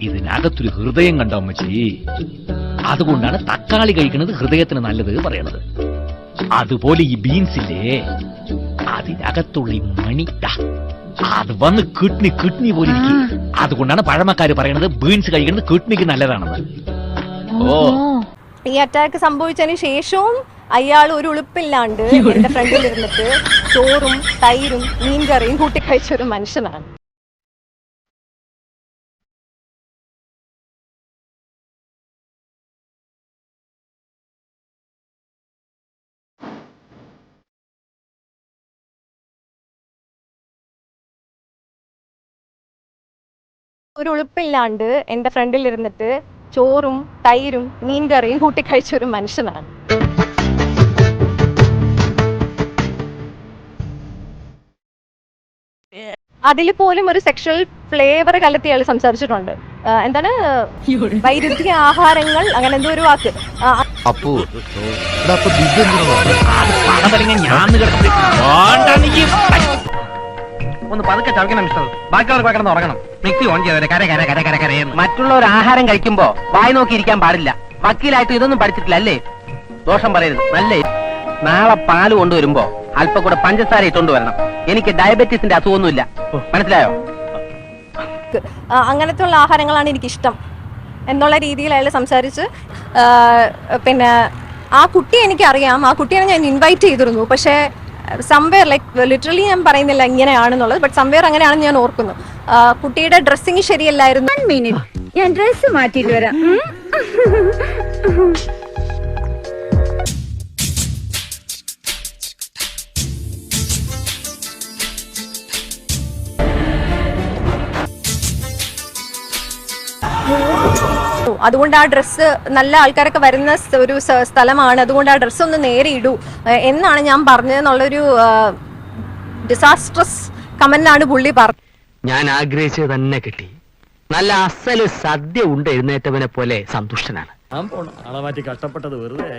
ഇതിനകത്തൊരു ഹൃദയം കണ്ട അമ്മച്ചി. അതുകൊണ്ടാണ് തക്കാളി കഴിക്കുന്നത് ഹൃദയത്തിന് നല്ലത് പറയണത്. അതുപോലെ ഈ ബീൻസില്ലേ, അതിനകത്തുള്ള ഈ മണി അത് വന്ന് കിഡ്നി പോലെ ഇരിക്കും. അതുകൊണ്ടാണ് പഴമക്കാര് പറയണത് ബീൻസ് കഴിക്കുന്നത് കിഡ്നിക്ക് നല്ലതാണെന്ന്. ഈ അറ്റാക്ക് സംഭവിച്ചതിന് ശേഷവും അയാൾ ഒരു ഉളുപ്പില്ലാണ്ട് എന്റെ ഫ്രണ്ടിൽ ഇരുന്നിട്ട് ചോറും തൈരും മീൻകറിയും കൂട്ടി കഴിച്ച ഒരു മനുഷ്യനാണ്. ഒരു ഉളുപ്പില്ലാണ്ട് എന്റെ ഫ്രണ്ടിൽ ഇരുന്നിട്ട് ചോറും തൈരും മീൻകറിയും കൂട്ടി കഴിച്ച ഒരു മനുഷ്യനാണ്. അതിൽ പോലും ഒരു സെക്ഷൽ ഫ്ലേവർ കലർത്തി അയാൾ സംസാരിച്ചിട്ടുണ്ട്. എന്താണ് വൈരുദ്ധ്യ ആഹാരങ്ങൾ, അങ്ങനെ എന്തോ ഒരു വാക്ക്. ഒന്ന് പതുക്കെ ചവയ്ക്കണം മിസ്റ്റർ. ബാക്കിയുള്ളവർ കിടന്ന് ഉറങ്ങണം. മിക്സി ഓൺ ചെയ്തവരെ കര കര കര കര കരയെന്ന്. മറ്റുള്ളവർ ആഹാരം കഴിക്കുമ്പോ വായി നോക്കി ഇരിക്കാൻ പാടില്ല. വക്കീലായിട്ട് ഇതൊന്നും പഠിച്ചിട്ടില്ല അല്ലേ? ദോഷം പറയരുത്. നല്ലേ നാളെ പാല് കൊണ്ടുവരുമ്പോ അല്പം കൂടെ പഞ്ചസാര ഇട്ടുകൊണ്ട് വരണം. എനിക്ക് ഡയബറ്റീസിന്റെ അസുഖമൊന്നുമില്ല, മനസ്സിലായോ? അങ്ങനത്തെ ഉള്ള ആഹാരങ്ങളാണ് എനിക്കിഷ്ടം എന്നുള്ള രീതിയിൽ അയാൾ സംസാരിച്ച്. പിന്നെ ആ കുട്ടിയെ എനിക്കറിയാം, ആ കുട്ടിയെ ഞാൻ ഇൻവൈറ്റ് ചെയ്തിരുന്നു. പക്ഷേ സംവെയർ ലൈക്ക് ലിറ്ററലി ഞാൻ പറയുന്നില്ല ഇങ്ങനെയാണെന്നുള്ളത്, ബട്ട് സംവെയർ അങ്ങനെയാണെന്ന് ഞാൻ ഓർക്കുന്നു. കുട്ടിയുടെ ഡ്രസ്സിങ് ശരിയല്ലായിരുന്നു. ഞാൻ ഡ്രസ് മാറ്റിയിട്ട് വരാം. അതുകൊണ്ട് ആ ഡ്രസ്സ് നല്ല ആൾക്കാരൊക്കെ വരുന്ന ഒരു സ്ഥലമാണ്, അതുകൊണ്ട് ആ ഡ്രസ്സ് ഒന്ന് നേരെ ഇടൂ എന്നാണ് ഞാൻ പറഞ്ഞതെന്നുള്ളൊരു ഡിസാസ്ട്രസ് കമന്റാണ് പുള്ളി പറഞ്ഞത്. ഞാൻ ആഗ്രഹിച്ചത് തന്നെ കിട്ടി. നല്ല അസല് സദ്യ ഉണ്ട് എഴുന്നേറ്റവനെ പോലെ സന്തുഷ്ടനാണ്. ആളെ മാറ്റി കഷ്ടപ്പെട്ടത് വെറുതെ.